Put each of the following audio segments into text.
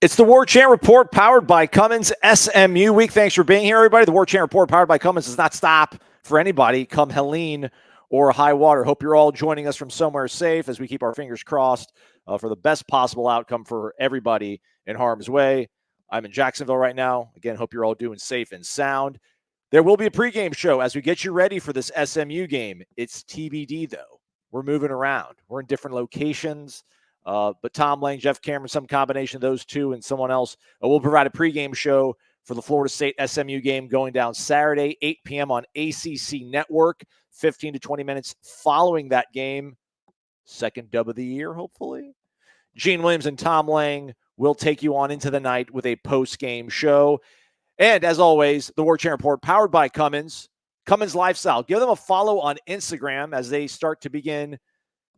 It's the Warchant Report powered by Cummins SMU week. Thanks for being here, everybody. The Warchant Report powered by Cummins does not stop for anybody come Helene or high water. Hope you're all joining us from somewhere safe as we keep our fingers crossed for the best possible outcome for everybody in harm's way. I'm in Jacksonville right now. Again, hope you're all doing safe and sound. There will be a pregame show as we get you ready for this SMU game. It's TBD, though. We're moving around. We're in different locations. But Tom Lang, Jeff Cameron, some combination of those two and someone else will provide a pregame show for the Florida State SMU game going down Saturday, 8 p.m. on ACC Network, 15 to 20 minutes following that game. Second dub of the year, hopefully. Gene Williams and Tom Lang will take you on into the night with a post-game show. And as always, the Warchant Report powered by Cummins Lifestyle. Give them a follow on Instagram as they start to begin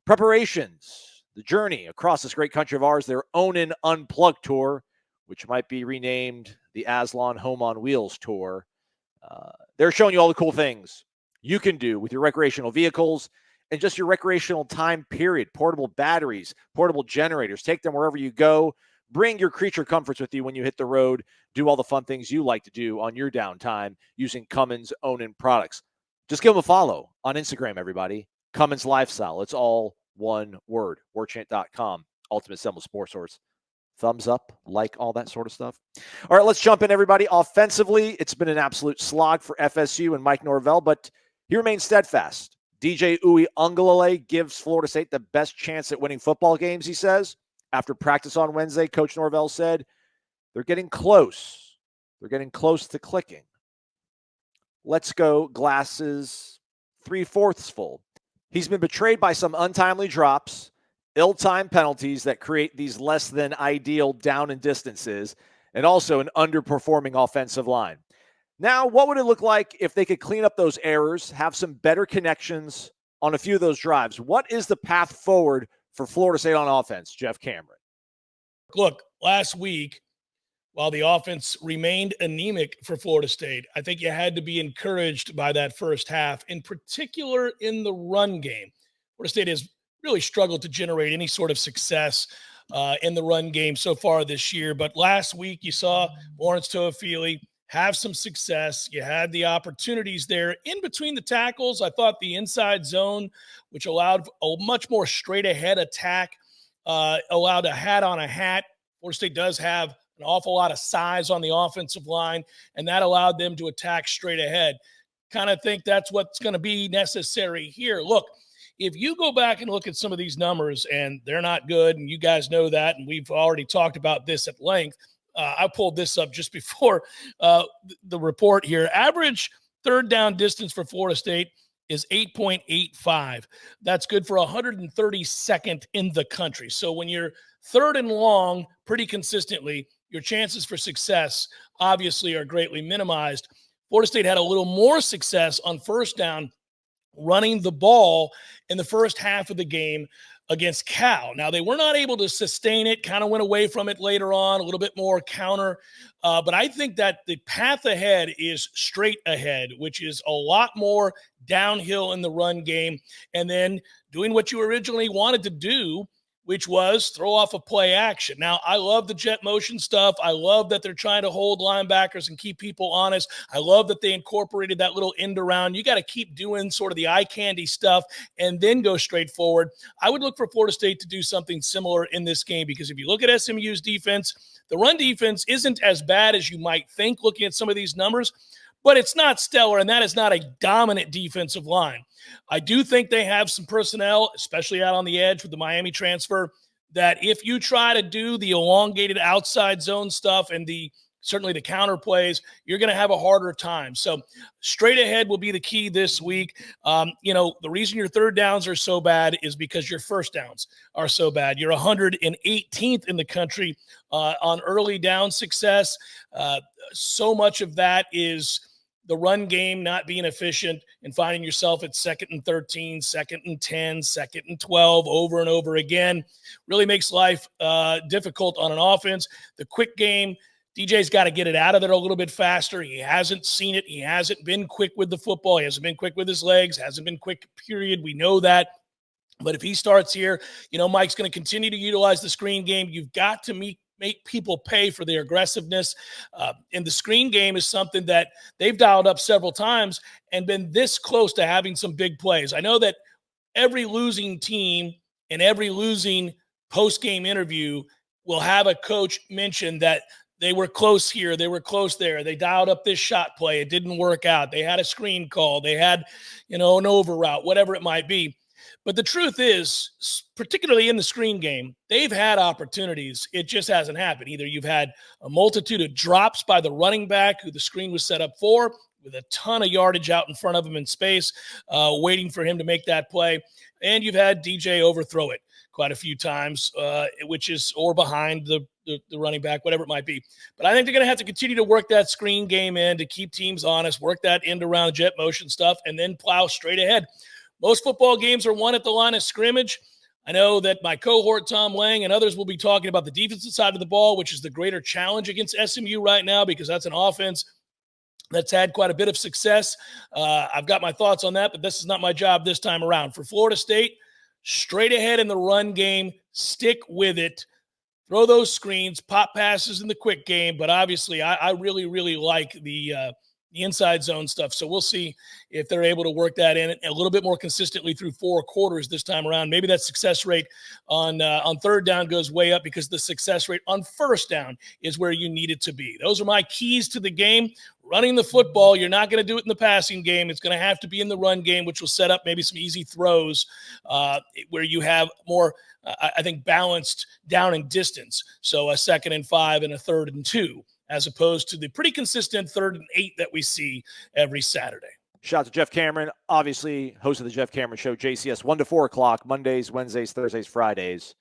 preparations. The journey across this great country of ours, their Onin Unplugged Tour, which might be renamed the Aslan Home on Wheels Tour. They're showing you all the cool things you can do with your recreational vehicles and just your recreational time period. Portable batteries, portable generators. Take them wherever you go. Bring your creature comforts with you when you hit the road. Do all the fun things you like to do on your downtime using Cummins Onin products. Just give them a follow on Instagram, everybody. Cummins Lifestyle. It's all one word. Warchant.com. Ultimate Seminoles Sports Source. Thumbs up, like, all that sort of stuff. All right, let's jump in, everybody. Offensively, it's been an absolute slog for FSU and Mike Norvell, but he remains steadfast. DJ Uiagalelei gives Florida State the best chance at winning football games, he says. After practice on Wednesday, Coach Norvell said they're getting close. They're getting close to clicking. Let's go glasses 3/4 full. He's been betrayed by some untimely drops, ill-timed penalties that create these less than ideal down and distances, and also an underperforming offensive line. Now, what would it look like if they could clean up those errors, have some better connections on a few of those drives? What is the path forward for Florida State on offense, Jeff Cameron? Look, last week, while the offense remained anemic for Florida State, I think you had to be encouraged by that first half, in particular in the run game. Florida State has really struggled to generate any sort of success in the run game so far this year. But last week, you saw Lawrence Toafili have some success. You had the opportunities there in between the tackles. I thought the inside zone, which allowed a much more straight-ahead attack, allowed a hat on a hat. Florida State does have an awful lot of size on the offensive line, and that allowed them to attack straight ahead. Kind of think that's what's going to be necessary here. Look, if you go back and look at some of these numbers, and they're not good, and you guys know that, and we've already talked about this at length. I pulled this up just before the report here. Average third down distance for Florida State is 8.85. That's good for 132nd in the country. So when you're third and long pretty consistently, your chances for success obviously are greatly minimized. Florida State had a little more success on first down running the ball in the first half of the game against Cal. Now, they were not able to sustain it, kind of went away from it later on, a little bit more counter. But I think that the path ahead is straight ahead, which is a lot more downhill in the run game, and then doing what you originally wanted to do, which was throw off a play action. Now, I love the jet motion stuff. I love that they're trying to hold linebackers and keep people honest. I love that they incorporated that little end around. You got to keep doing sort of the eye candy stuff and then go straight forward. I would look for Florida State to do something similar in this game, because if you look at SMU's defense, the run defense isn't as bad as you might think looking at some of these numbers, but it's not stellar, and that is not a dominant defensive line. I do think they have some personnel, especially out on the edge with the Miami transfer, that if you try to do the elongated outside zone stuff and certainly the counter plays, you're going to have a harder time. So straight ahead will be the key this week. The reason your third downs are so bad is because your first downs are so bad. You're 118th in the country on early down success. So much of that is the run game not being efficient and finding yourself at 2nd and 13, 2nd and 10, 2nd and 12 over and over again really makes life difficult on an offense. The quick game, DJ's got to get it out of there a little bit faster. He hasn't seen it. He hasn't been quick with the football. He hasn't been quick with his legs, hasn't been quick, period. We know that. But if he starts here, Mike's going to continue to utilize the screen game. You've got to make people pay for their aggressiveness. And the screen game is something that they've dialed up several times and been this close to having some big plays. I know that every losing team and every losing post-game interview will have a coach mention that they were close here, they were close there, they dialed up this shot play, it didn't work out, they had a screen call, they had, an over route, whatever it might be. But the truth is, particularly in the screen game, they've had opportunities. It just hasn't happened. Either you've had a multitude of drops by the running back who the screen was set up for, with a ton of yardage out in front of him in space, waiting for him to make that play. And you've had DJ overthrow it quite a few times, or behind the running back, whatever it might be. But I think they're going to have to continue to work that screen game in to keep teams honest, work that end around jet motion stuff, and then plow straight ahead. Most football games are won at the line of scrimmage. I know that my cohort, Tom Lang, and others will be talking about the defensive side of the ball, which is the greater challenge against SMU right now, because that's an offense that's had quite a bit of success. I've got my thoughts on that, but this is not my job this time around. For Florida State, straight ahead in the run game, stick with it. Throw those screens, pop passes in the quick game, but obviously I really, really like the inside zone stuff. So we'll see if they're able to work that in a little bit more consistently through 4 quarters this time around. Maybe that success rate on third down goes way up, because the success rate on first down is where you need it to be. Those are my keys to the game. Running the football, you're not going to do it in the passing game. It's going to have to be in the run game, which will set up maybe some easy throws where you have more, I think, balanced down and distance. So a 2nd and 5 and a 3rd and 2. As opposed to the pretty consistent 3rd and 8 that we see every Saturday. Shout out to Jeff Cameron, obviously host of the Jeff Cameron Show, JCS 1 to 4 o'clock, Mondays, Wednesdays, Thursdays, Fridays,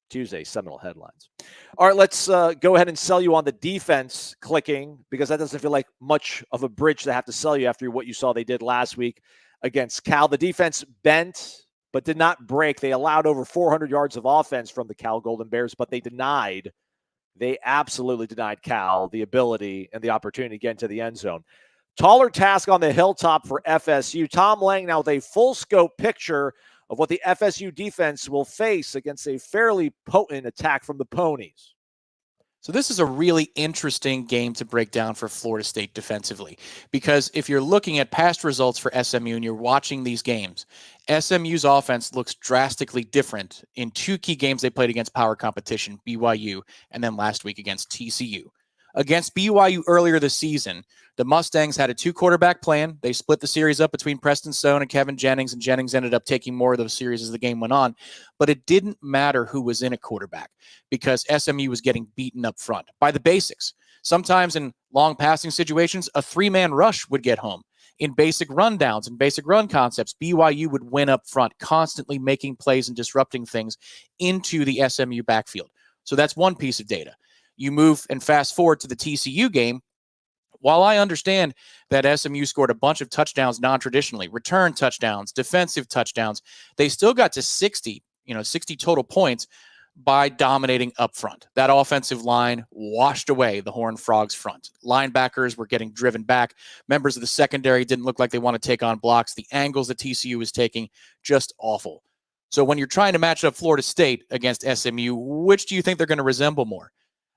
Tuesdays, Seminole Headlines. All right, let's go ahead and sell you on the defense clicking, because that doesn't feel like much of a bridge to have to sell you after what you saw they did last week against Cal. The defense bent but did not break. They allowed over 400 yards of offense from the Cal Golden Bears, but they absolutely denied Cal the ability and the opportunity to get into the end zone. Taller task on the hilltop for FSU. Tom Lang now with a full scope picture of what the FSU defense will face against a fairly potent attack from the Ponies. So this is a really interesting game to break down for Florida State defensively, because if you're looking at past results for SMU and you're watching these games, SMU's offense looks drastically different in 2 key games they played against power competition, BYU, and then last week against TCU. Against BYU earlier this season, the Mustangs had a 2-quarterback plan. They split the series up between Preston Stone and Kevin Jennings, and Jennings ended up taking more of those series as the game went on. But it didn't matter who was in a quarterback, because SMU was getting beaten up front by the basics. Sometimes in long passing situations, a 3-man rush would get home. In basic rundowns and basic run concepts, BYU would win up front, constantly making plays and disrupting things into the SMU backfield. So that's one piece of data. You move and fast forward to the TCU game. While I understand that SMU scored a bunch of touchdowns non-traditionally, return touchdowns, defensive touchdowns, they still got to 60 total points by dominating up front. That offensive line washed away the Horned Frogs front. Linebackers were getting driven back. Members of the secondary didn't look like they want to take on blocks. The angles that TCU was taking, just awful. So when you're trying to match up Florida State against SMU, which do you think they're going to resemble more?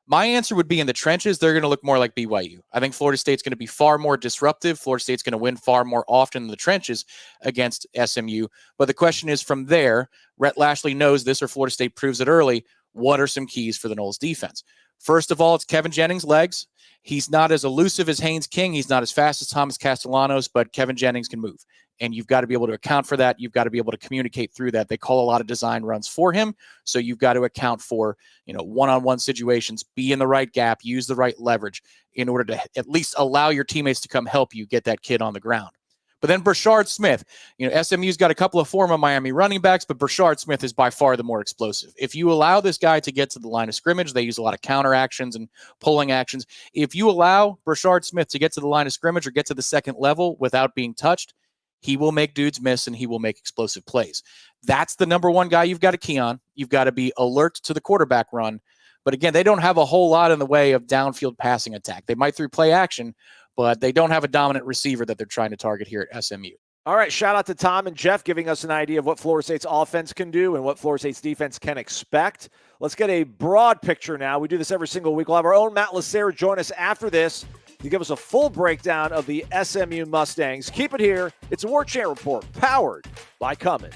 My answer would be in the trenches, they're going to look more like BYU. I think Florida State's going to be far more disruptive. Florida State's going to win far more often in the trenches against SMU. But the question is, from there, Rhett Lashley knows this, or Florida State proves it early. What are some keys for the Noles defense? First of all, it's Kevin Jennings' legs. He's not as elusive as Haynes King. He's not as fast as Thomas Castellanos, but Kevin Jennings can move. And you've got to be able to account for that. You've got to be able to communicate through that. They call a lot of design runs for him. So you've got to account for, one-on-one situations, be in the right gap, use the right leverage in order to at least allow your teammates to come help you get that kid on the ground. But then Brashard Smith, SMU's got a couple of former Miami running backs, but Brashard Smith is by far the more explosive. If you allow this guy to get to the line of scrimmage, they use a lot of counter actions and pulling actions. If you allow Brashard Smith to get to the line of scrimmage or get to the second level without being touched, he will make dudes miss and he will make explosive plays. That's the number one guy you've got to key on. You've got to be alert to the quarterback run. But again, they don't have a whole lot in the way of downfield passing attack. They might through play action, but they don't have a dominant receiver that they're trying to target here at SMU. All right, shout out to Tom and Jeff giving us an idea of what Florida State's offense can do and what Florida State's defense can expect. Let's get a broad picture now. We do this every single week. We'll have our own Matt Lacerda join us after this to give us a full breakdown of the SMU Mustangs. Keep it here. It's a Warchant Report powered by Cummins.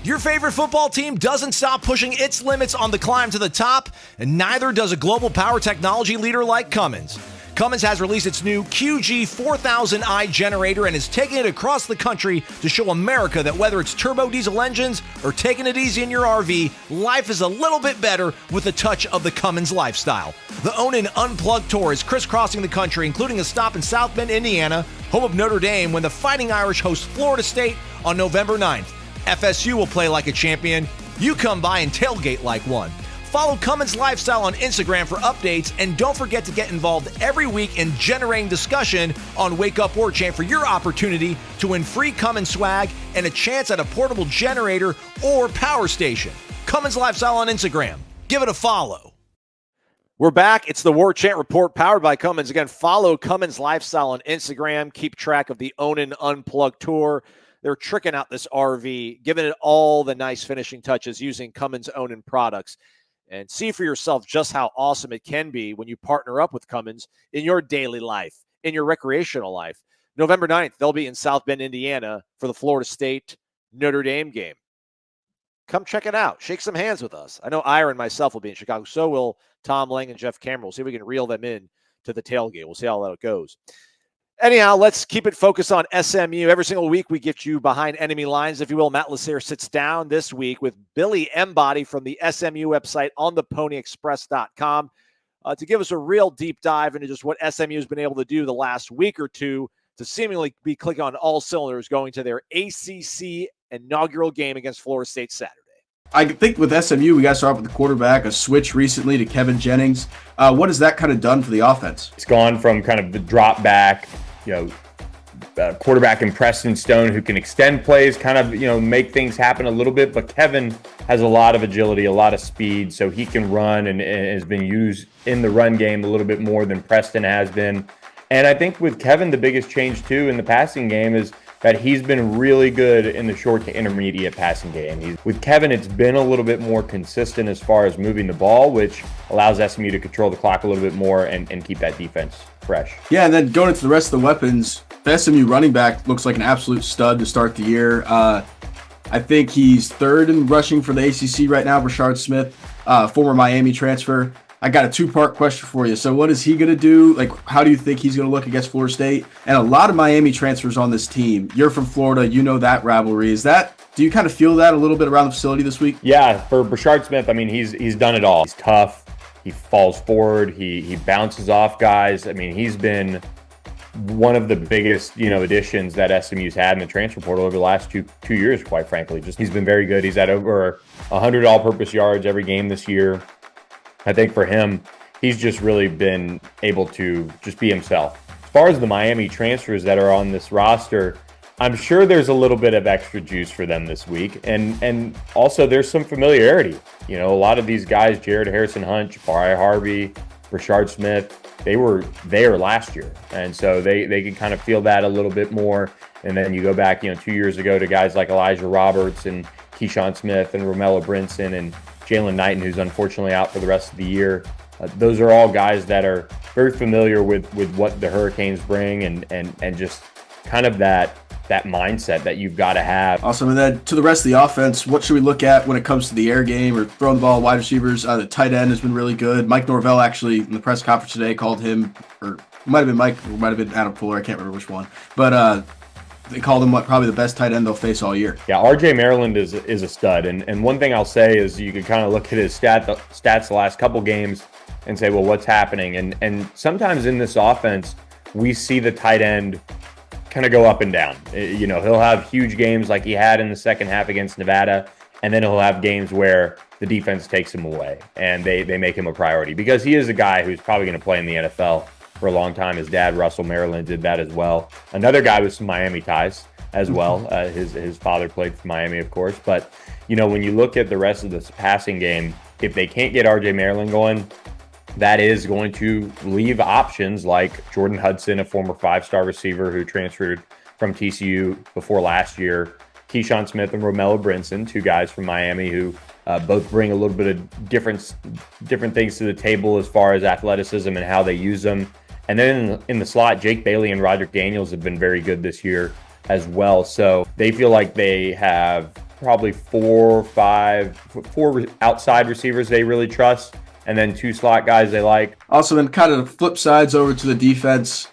Your favorite football team doesn't stop pushing its limits on the climb to the top, and neither does a global power technology leader like Cummins. Cummins has released its new QG4000i generator and is taking it across the country to show America that whether it's turbo diesel engines or taking it easy in your RV, life is a little bit better with a touch of the Cummins lifestyle. The Own and Unplugged tour is crisscrossing the country, including a stop in South Bend, Indiana, home of Notre Dame, when the Fighting Irish host Florida State on November 9th. FSU will play like a champion. You come by and tailgate like one. Follow Cummins Lifestyle on Instagram for updates, and don't forget to get involved every week in generating discussion on Wake Up Warchant for your opportunity to win free Cummins swag and a chance at a portable generator or power station. Cummins Lifestyle on Instagram. Give it a follow. We're back. It's the Warchant Report powered by Cummins. Again, follow Cummins Lifestyle on Instagram. Keep track of the Own and Unplugged tour. They're tricking out this RV, giving it all the nice finishing touches using Cummins Own and products. And see for yourself just how awesome it can be when you partner up with Cummins in your daily life, in your recreational life. November 9th, they'll be in South Bend, Indiana for the Florida State Notre Dame game. Come check it out. Shake some hands with us. I know Ira and myself will be in Chicago. So will Tom Lang and Jeff Cameron. We'll see if we can reel them in to the tailgate. We'll see how that goes. Anyhow, let's keep it focused on SMU. Every single week, we get you behind enemy lines, if you will. Matt Lacerda sits down this week with Billy Embody from the SMU website on theponyexpress.com to give us a real deep dive into just what SMU has been able to do the last week or two to seemingly be clicking on all cylinders going to their ACC inaugural game against Florida State Saturday. I think with SMU, we got to start with the quarterback, a switch recently to Kevin Jennings. What has that kind of done for the offense? It's gone from kind of the drop back, quarterback in Preston Stone who can extend plays, kind of, make things happen a little bit. But Kevin has a lot of agility, a lot of speed, so he can run and has been used in the run game a little bit more than Preston has been. And I think with Kevin, the biggest change too in the passing game is that he's been really good in the short to intermediate passing game. With Kevin, it's been a little bit more consistent as far as moving the ball, which allows SMU to control the clock a little bit more and keep that defense fresh. Yeah, and then going into the rest of the weapons, the SMU running back looks like an absolute stud to start the year. I think he's third in rushing for the ACC right now, Rashard Smith, former Miami transfer. I got a two-part question for you. So what is he going to do? Like, how do you think he's going to look against Florida State? And a lot of Miami transfers on this team. You're from Florida. You know that rivalry. Do you kind of feel that a little bit around the facility this week? Yeah, for Rashard Smith, I mean, he's done it all. He's tough. He falls forward. He bounces off guys. I mean, he's been one of the biggest, additions that SMU's had in the transfer portal over the last two years, quite frankly. He's been very good. He's had over 100 all-purpose yards every game this year. I think for him, he's just really been able to just be himself. As far as the Miami transfers that are on this roster, I'm sure there's a little bit of extra juice for them this week. And also there's some familiarity. A lot of these guys, Jared Harrison-Hunt, Jabari Harvey, Rashard Smith, they were there last year. And so they can kind of feel that a little bit more. And then you go back, 2 years ago to guys like Elijah Roberts and Keyshawn Smith and Romello Brinson and Jalen Knighton, who's unfortunately out for the rest of the year. Those are all guys that are very familiar with what the Hurricanes bring and just kind of that mindset that you've got to have. Awesome. And then to the rest of the offense, what should we look at when it comes to the air game or throwing the ball at wide receivers? The tight end has been really good. Mike Norvell actually in the press conference today called him, or it might have been Mike, or it might have been Adam Fuller. I can't remember which one. But they called him probably the best tight end they'll face all year. Yeah, RJ Maryland is a stud. And one thing I'll say is you can kind of look at his stats the last couple games and say, well, what's happening? And sometimes in this offense, we see the tight end kind of go up and down. He'll have huge games like he had in the second half against Nevada, and then he'll have games where the defense takes him away and they make him a priority because he is a guy who's probably going to play in the NFL for a long time. His dad, Russell Maryland, did that as well. Another guy with some Miami ties as well. His father played for Miami, of course. But, when you look at the rest of this passing game, if they can't get RJ Maryland going, that is going to leave options like Jordan Hudson, a former 5-star receiver who transferred from TCU before last year. Keyshawn Smith and Romello Brinson, two guys from Miami who both bring a little bit of different things to the table as far as athleticism and how they use them. And then in the slot, Jake Bailey and Roderick Daniels have been very good this year as well. So they feel like they have probably four outside receivers they really trust, and then 2 slot guys they like. Also, then kind of the flip sides over to the defense.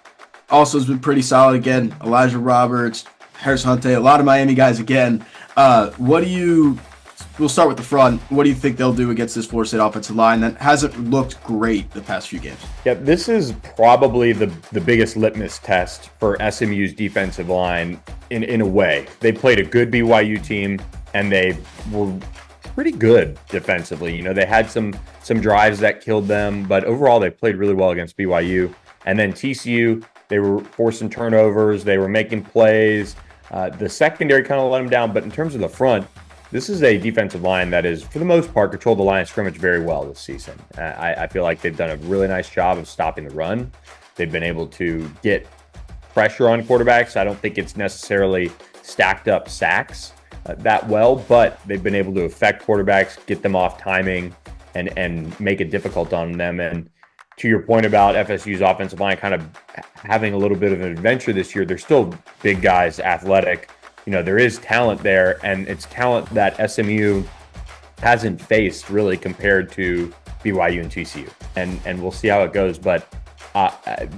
Also has been pretty solid again. Elijah Roberts, Harris Hunte, a lot of Miami guys again. We'll start with the front. What do you think they'll do against this Florida State offensive line that hasn't looked great the past few games? Yeah, this is probably the biggest litmus test for SMU's defensive line in a way. They played a good BYU team, and they were pretty good defensively. You know, they had some drives that killed them, but overall they played really well against BYU. And then TCU, they were forcing turnovers. They were making plays. The secondary kind of let them down, but in terms of the front, this is a defensive line that is, for the most part, controlled the line of scrimmage very well this season. I feel like they've done a really nice job of stopping the run. They've been able to get pressure on quarterbacks. I don't think it's necessarily stacked up sacks that well, but they've been able to affect quarterbacks, get them off timing, and make it difficult on them. And to your point about FSU's offensive line kind of having a little bit of an adventure this year, they're still big guys, athletic. You know, there is talent there, and it's talent that SMU hasn't faced really compared to BYU and TCU. And we'll see how it goes. But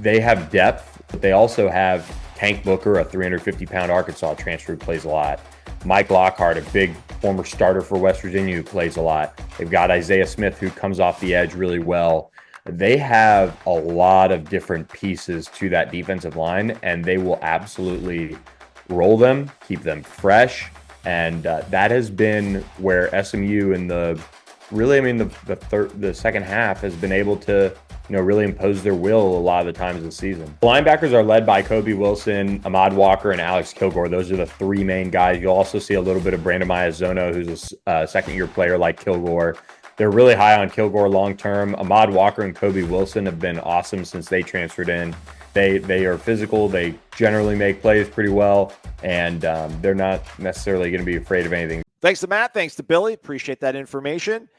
they have depth, but they also have Tank Booker, a 350-pound Arkansas transfer who plays a lot. Mike Lockhart, a big former starter for West Virginia who plays a lot. They've got Isaiah Smith who comes off the edge really well. They have a lot of different pieces to that defensive line, and they will absolutely roll them, keep them fresh, and that has been where SMU in the second half has been able to really impose their will a lot of the times this season. The linebackers are led by Kobe Wilson, Ahmad Walker, and Alex Kilgore. Those are the 3 main guys. You'll also see a little bit of Brandon Maiazono, who's a second-year player like Kilgore. They're really high on Kilgore long-term. Ahmad Walker and Kobe Wilson have been awesome since they transferred in. They are physical. They generally make plays pretty well, and they're not necessarily going to be afraid of anything. Thanks to Matt. Thanks to Billy. Appreciate that information.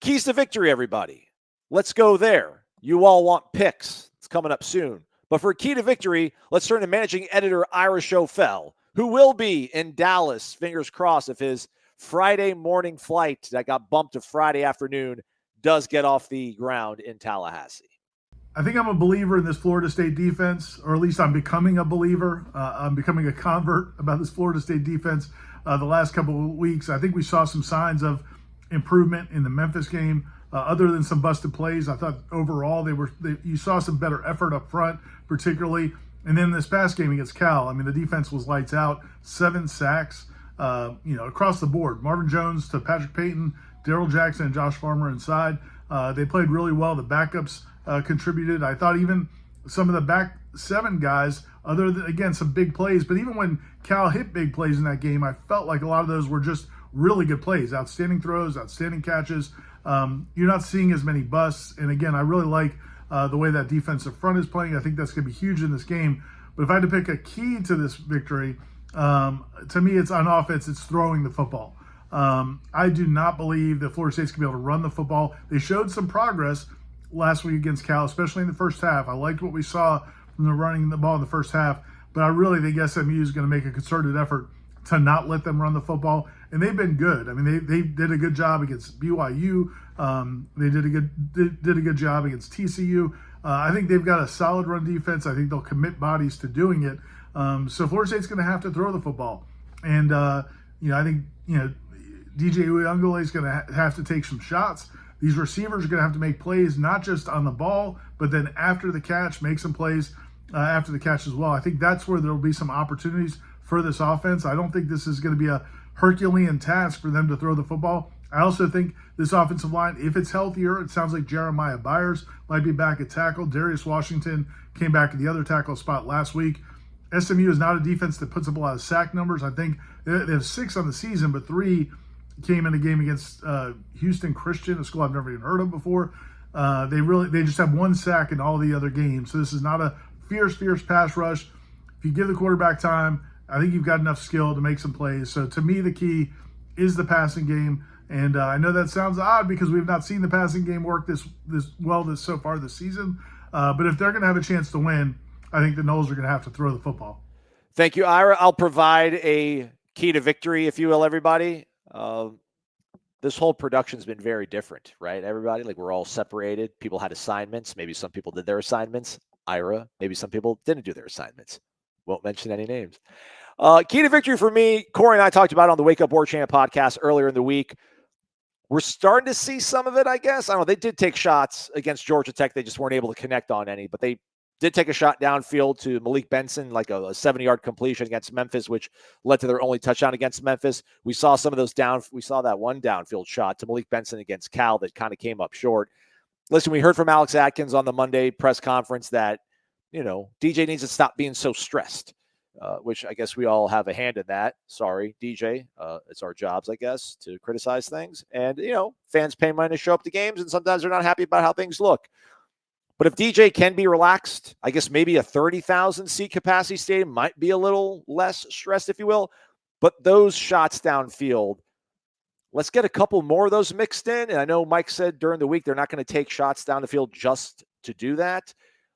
Keys to victory, everybody. Let's go there. You all want picks. It's coming up soon. But for key to victory, let's turn to managing editor Ira Schofel, who will be in Dallas, fingers crossed, if his Friday morning flight that got bumped to Friday afternoon does get off the ground in Tallahassee. I think I'm a believer in this Florida State defense, or at least I'm becoming a believer. I'm becoming a convert about this Florida State defense the last couple of weeks. I think we saw some signs of improvement in the Memphis game. Other than some busted plays, I thought overall you saw some better effort up front, particularly. And then this past game against Cal, I mean, the defense was lights out, 7 sacks, across the board. Marvin Jones to Patrick Payton, Daryl Jackson, and Josh Farmer inside. They played really well. The backups contributed. I thought even some of the back 7 guys, other than, again, some big plays, but even when Cal hit big plays in that game, I felt like a lot of those were just really good plays, outstanding throws, outstanding catches. You're not seeing as many busts. And again, I really like the way that defensive front is playing. I think that's going to be huge in this game. But if I had to pick a key to this victory, to me, it's on offense, it's throwing the football. I do not believe that Florida State's going to be able to run the football. They showed some progress last week against Cal, especially in the first half. I liked what we saw from the running the ball in the first half, but I really think SMU is going to make a concerted effort to not let them run the football, and they've been good. I mean, they did a good job against BYU. They did a good job against TCU. I think they've got a solid run defense. I think they'll commit bodies to doing it. So Florida State's going to have to throw the football, and I think DJ Uyunglele is going to have to take some shots. These receivers are going to have to make plays, not just on the ball, but then after the catch, make some plays after the catch as well. I think that's where there will be some opportunities for this offense. I don't think this is going to be a Herculean task for them to throw the football. I also think this offensive line, if it's healthier, it sounds like Jeremiah Byers might be back at tackle. Darius Washington came back at the other tackle spot last week. SMU is not a defense that puts up a lot of sack numbers. I think they have 6 on the season, but 3 came in a game against Houston Christian, a school I've never even heard of before. They just have 1 sack in all the other games. So this is not a fierce pass rush. If you give the quarterback time, I think you've got enough skill to make some plays. So to me, the key is the passing game. And I know that sounds odd because we've not seen the passing game work this well so far this season. But if they're going to have a chance to win, I think the Noles are going to have to throw the football. Thank you, Ira. I'll provide a key to victory, if you will, everybody. This whole production's been very different, right? Everybody, like, we're all separated. People had assignments. Maybe some people did their assignments. Ira, maybe some people didn't do their assignments. Won't mention any names. Key to victory for me, Corey and I talked about it on the Wake Up Warchant podcast earlier in the week. We're starting to see some of it, I guess. I don't know. They did take shots against Georgia Tech. They just weren't able to connect on any, but they did take a shot downfield to Malik Benson, like a 70-yard completion against Memphis, which led to their only touchdown against Memphis. We saw some of those we saw that one downfield shot to Malik Benson against Cal that kind of came up short. Listen, we heard from Alex Atkins on the Monday press conference that, DJ needs to stop being so stressed, which I guess we all have a hand in that. Sorry, DJ. It's our jobs, I guess, to criticize things. And, fans pay money to show up to games, and sometimes they're not happy about how things look. But if DJ can be relaxed, I guess maybe a 30,000 seat capacity stadium might be a little less stressed, if you will. But those shots downfield, let's get a couple more of those mixed in. And I know Mike said during the week they're not going to take shots down the field just to do that.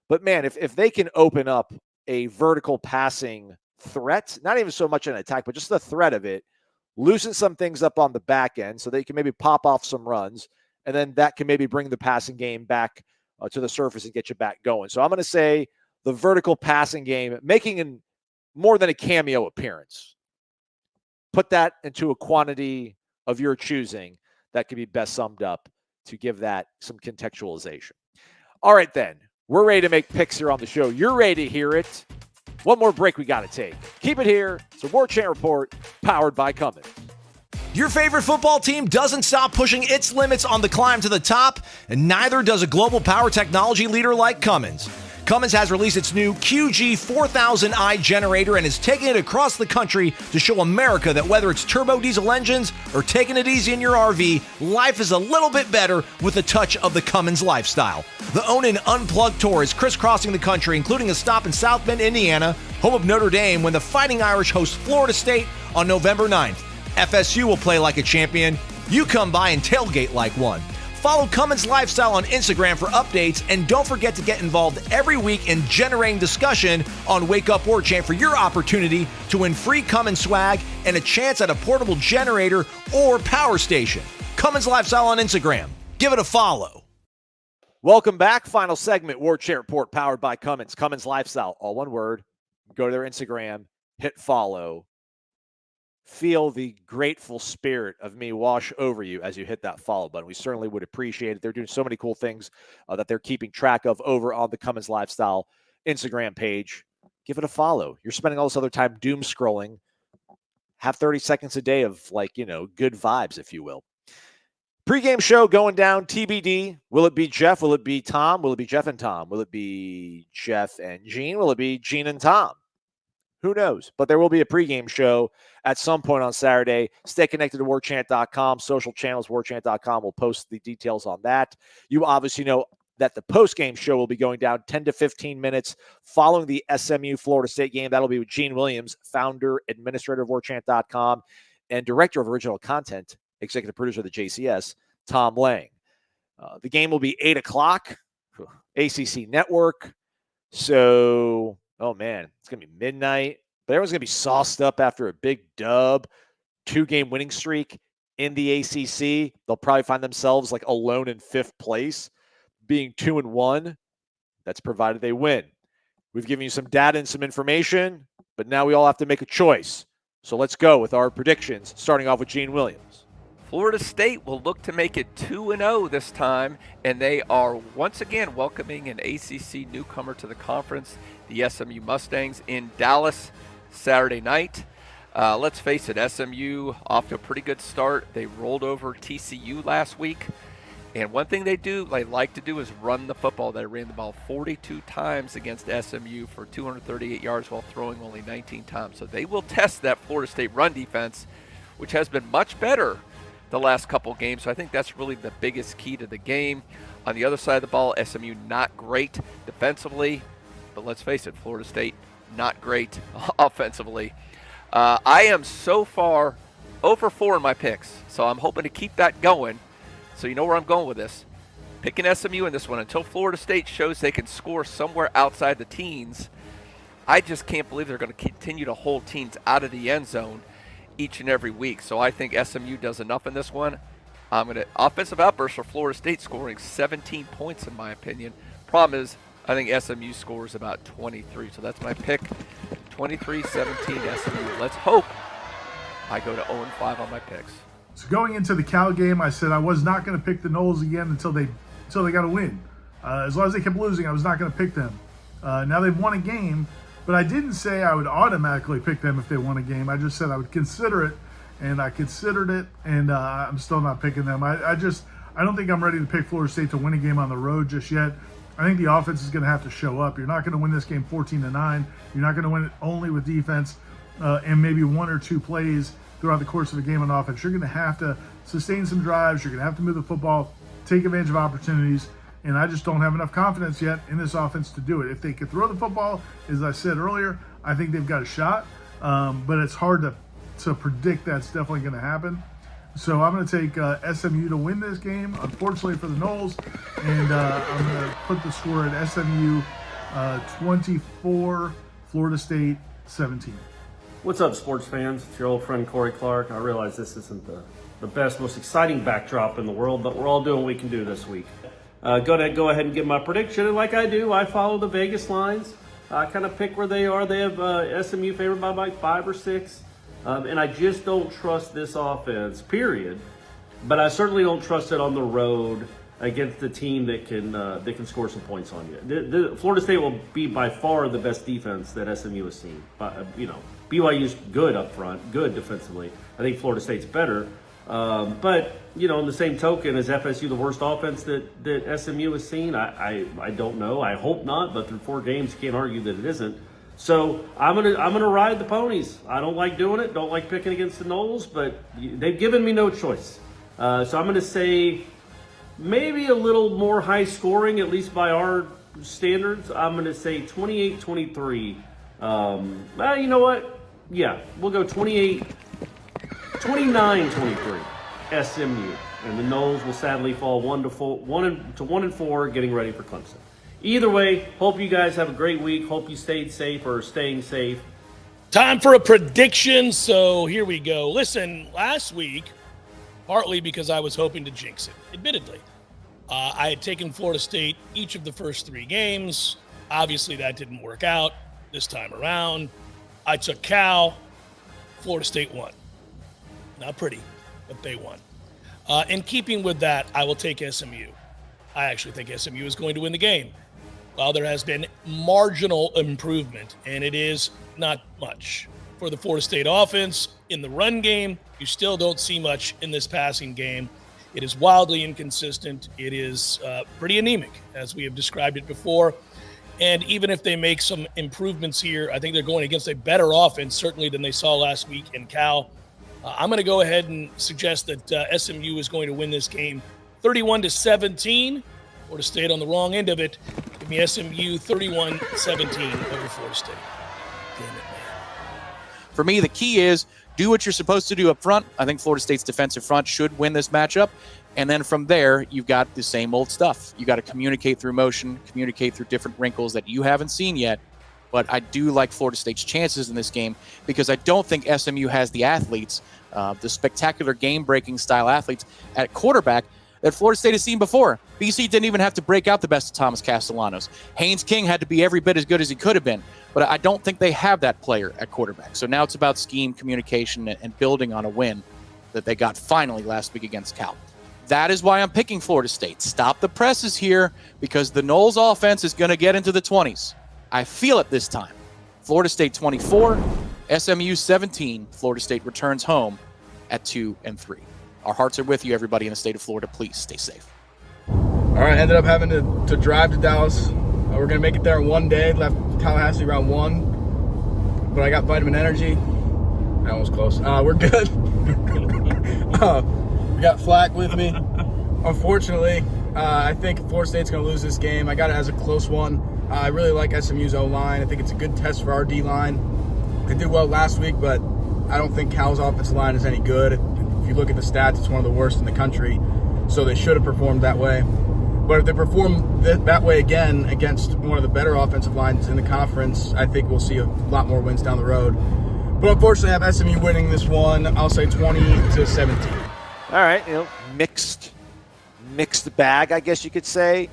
But man, if they can open up a vertical passing threat, not even so much an attack, but just the threat of it, loosen some things up on the back end so they can maybe pop off some runs. And then that can maybe bring the passing game back to the surface and get you back going. So I'm going to say the vertical passing game, making more than a cameo appearance. Put that into a quantity of your choosing that could be best summed up to give that some contextualization. All right, then. We're ready to make picks here on the show. You're ready to hear it. One more break we got to take. Keep it here. It's a Warchant Report powered by Cummins. Your favorite football team doesn't stop pushing its limits on the climb to the top, and neither does a global power technology leader like Cummins. Cummins has released its new QG4000i generator and is taking it across the country to show America that whether it's turbo diesel engines or taking it easy in your RV, life is a little bit better with a touch of the Cummins lifestyle. The Own and Unplugged tour is crisscrossing the country, including a stop in South Bend, Indiana, home of Notre Dame, when the Fighting Irish host Florida State on November 9th. FSU will play like a champion. You come by and tailgate like one. Follow Cummins Lifestyle on Instagram for updates, and don't forget to get involved every week in generating discussion on Wake Up Warchant for your opportunity to win free Cummins swag and a chance at a portable generator or power station. Cummins Lifestyle on Instagram. Give it a follow. Welcome back. Final segment, Warchant Report powered by Cummins. Cummins Lifestyle, all one word. Go to their Instagram, hit follow. Feel the grateful spirit of me wash over you as you hit that follow button. We certainly would appreciate it. They're doing so many cool things that they're keeping track of over on the Cummins Lifestyle Instagram page. Give it a follow. You're spending all this other time doom scrolling. Have 30 seconds a day of, good vibes, if you will. Pre-game show going down, TBD. Will it be Jeff? Will it be Tom? Will it be Jeff and Tom? Will it be Jeff and Gene? Will it be Gene and Tom? Who knows? But there will be a pregame show at some point on Saturday. Stay connected to warchant.com. Social channels, warchant.com. We'll post the details on that. You obviously know that the postgame show will be going down 10 to 15 minutes following the SMU Florida State game. That'll be with Gene Williams, founder, administrator of warchant.com, and director of original content, executive producer of the JCS, Tom Lang. The game will be 8 o'clock, ACC Network. So... oh, man, it's going to be midnight. But everyone's going to be sauced up after a big dub, 2-game winning streak in the ACC. They'll probably find themselves alone in 5th place, being 2-1. That's provided they win. We've given you some data and some information, but now we all have to make a choice. So let's go with our predictions, starting off with Gene Williams. Florida State will look to make it 2-0 this time, and they are once again welcoming an ACC newcomer to the conference, the SMU Mustangs, in Dallas Saturday night. Let's face it, SMU off to a pretty good start. They rolled over TCU last week, and one thing they like to do is run the football. They ran the ball 42 times against SMU for 238 yards while throwing only 19 times. So they will test that Florida State run defense, which has been much better the last couple games. So I think that's really the biggest key to the game. On the other side of the ball, SMU not great defensively, but let's face it, Florida State not great offensively. I am so far over 4 in my picks, so I'm hoping to keep that going. So you know where I'm going with this. Picking SMU in this one until Florida State shows they can score somewhere outside the teens. I just can't believe they're going to continue to hold teams out of the end zone each and every week. So I think SMU does enough in this one. I'm going to offensive outburst for Florida State, scoring 17 points in my opinion. Problem is, I think SMU scores about 23. So that's my pick, 23-17 SMU. Let's hope I go to 0-5 on my picks. So going into the Cal game, I said I was not going to pick the Noles again until they got a win. As long as they kept losing, I was not going to pick them. Now they've won a game, but I didn't say I would automatically pick them if they won a game. I just said I would consider it, and I considered it, and I'm still not picking them. I don't think I'm ready to pick Florida State to win a game on the road just yet. I think the offense is going to have to show up. You're not going to win this game 14-9. You're not going to win it only with defense and maybe 1 or 2 plays throughout the course of the game on offense. You're going to have to sustain some drives. You're going to have to move the football, take advantage of opportunities, and I just don't have enough confidence yet in this offense to do it. If they could throw the football, as I said earlier, I think they've got a shot, but it's hard to predict that's definitely going to happen. So I'm going to take SMU to win this game, unfortunately for the Noles, and I'm going to put the score at SMU 24, Florida State 17. What's up, sports fans? It's your old friend Corey Clark. I realize this isn't the best, most exciting backdrop in the world, but we're all doing what we can do this week. Go ahead and give my prediction, and like I do, I follow the Vegas lines. I kind of pick where they are. They have SMU favored by like 5 or 6, and I just don't trust this offense, period. But I certainly don't trust it on the road against the team that can score some points on you. Florida State will be by far the best defense that SMU has seen. BYU's good up front, good defensively. I think Florida State's better. But, in the same token, is FSU the worst offense that SMU has seen? I don't know. I hope not, but through 4 games, you can't argue that it isn't. So I'm gonna ride the ponies. I don't like doing it, don't like picking against the Noles, but they've given me no choice. So I'm gonna say maybe a little more high scoring, at least by our standards. I'm gonna say 28-23. You know what? Yeah, we'll go 29-23 SMU, and the Noles will sadly fall 1-4, getting ready for Clemson. Either way, hope you guys have a great week. Hope you stayed safe or are staying safe. Time for a prediction. So here we go. Listen, last week, partly because I was hoping to jinx it, admittedly, I had taken Florida State each of the first 3 games. Obviously, that didn't work out this time around. I took Cal. Florida State won. Not pretty, but they won. In keeping with that, I will take SMU. I actually think SMU is going to win the game. While there has been marginal improvement, and it is not much, for the Florida State offense in the run game, you still don't see much in this passing game. It is wildly inconsistent. It is pretty anemic, as we have described it before. And even if they make some improvements here, I think they're going against a better offense, certainly, than they saw last week in Cal. I'm going to go ahead and suggest that SMU is going to win this game 31-17. Florida State on the wrong end of it. Give me SMU 31-17 over Florida State. Damn it, man. For me, the key is do what you're supposed to do up front. I think Florida State's defensive front should win this matchup. And then from there, you've got the same old stuff. You got to communicate through motion, communicate through different wrinkles that you haven't seen yet. But I do like Florida State's chances in this game because I don't think SMU has the athletes, the spectacular game-breaking style athletes at quarterback that Florida State has seen before. BC didn't even have to break out the best of Thomas Castellanos. Haynes King had to be every bit as good as he could have been. But I don't think they have that player at quarterback. So now it's about scheme, communication, and building on a win that they got finally last week against Cal. That is why I'm picking Florida State. Stop the presses here because the Noles offense is going to get into the 20s. I feel it this time. Florida State 24, SMU 17. Florida State returns home at 2-3. Our hearts are with you, everybody in the state of Florida. Please stay safe. All right, ended up having to drive to Dallas. We're going to make it there in one day. Left Tallahassee around 1. But I got vitamin energy. That was close. We're good. We got Flack with me. Unfortunately, I think Florida State's going to lose this game. I got it as a close one. I really like SMU's O-line. I think it's a good test for our D-line. They did well last week, but I don't think Cal's offensive line is any good. If you look at the stats, it's one of the worst in the country, so they should have performed that way. But if they perform that way again against one of the better offensive lines in the conference, I think we'll see a lot more wins down the road. But unfortunately, I have SMU winning this one. I'll say 20-17. All right, mixed bag, I guess you could say.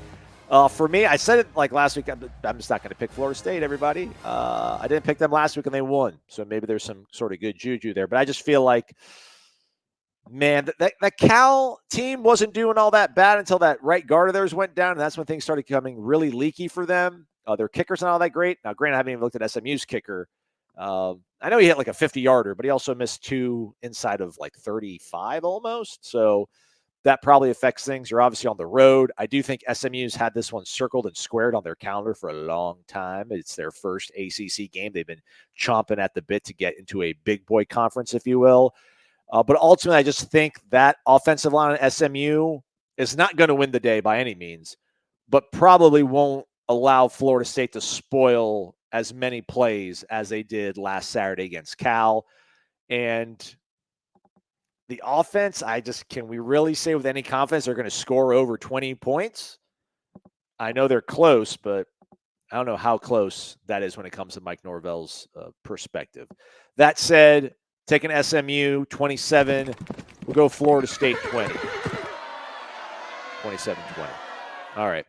For me, I said it like last week. I'm just not going to pick Florida State, everybody. I didn't pick them last week and they won. So maybe there's some sort of good juju there. But I just feel like, man, that Cal team wasn't doing all that bad until that right guard of theirs went down. And that's when things started becoming really leaky for them. Their kicker's not all that great. Now, granted, I haven't even looked at SMU's kicker. I know he hit like a 50-yarder, but he also missed 2 inside of like 35 almost. So that probably affects things. You're obviously on the road. I do think SMU's had this one circled and squared on their calendar for a long time. It's their first ACC game. They've been chomping at the bit to get into a big boy conference, if you will. But ultimately, I just think that offensive line at SMU is not going to win the day by any means, but probably won't allow Florida State to spoil as many plays as they did last Saturday against Cal. And the offense, can we really say with any confidence they're going to score over 20 points? I know they're close, but I don't know how close that is when it comes to Mike Norvell's perspective. That said, taking SMU 27, we'll go Florida State 20. 27-20. All right,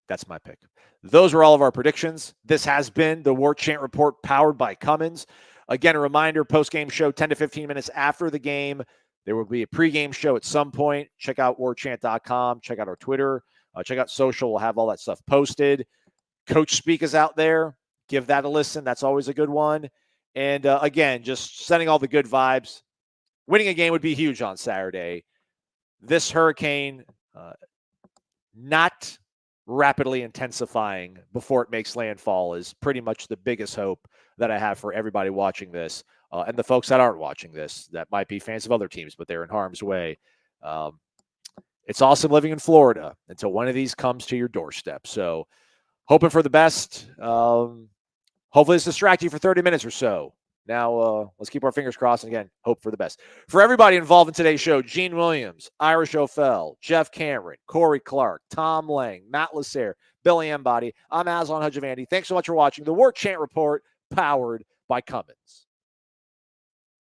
that's my pick. Those are all of our predictions. This has been the Warchant Report powered by Cummins. Again, a reminder, post-game show 10 to 15 minutes after the game. There will be a pregame show at some point. Check out warchant.com. Check out our Twitter. Check out social. We'll have all that stuff posted. Coach Speak is out there. Give that a listen. That's always a good one. And again, just sending all the good vibes. Winning a game would be huge on Saturday. This hurricane not rapidly intensifying before it makes landfall is pretty much the biggest hope that I have for everybody watching this. And the folks that aren't watching this, that might be fans of other teams, but they're in harm's way. It's awesome living in Florida until one of these comes to your doorstep. So hoping for the best. Hopefully it's distract you for 30 minutes or so. Now, let's keep our fingers crossed and, again, hope for the best. For everybody involved in today's show, Gene Williams, Irish O'Fell, Jeff Cameron, Corey Clark, Tom Lang, Matt Lasser, Billy Embody, I'm Aslan Hudjavandi. Thanks so much for watching the Warchant Report, powered by Cummins.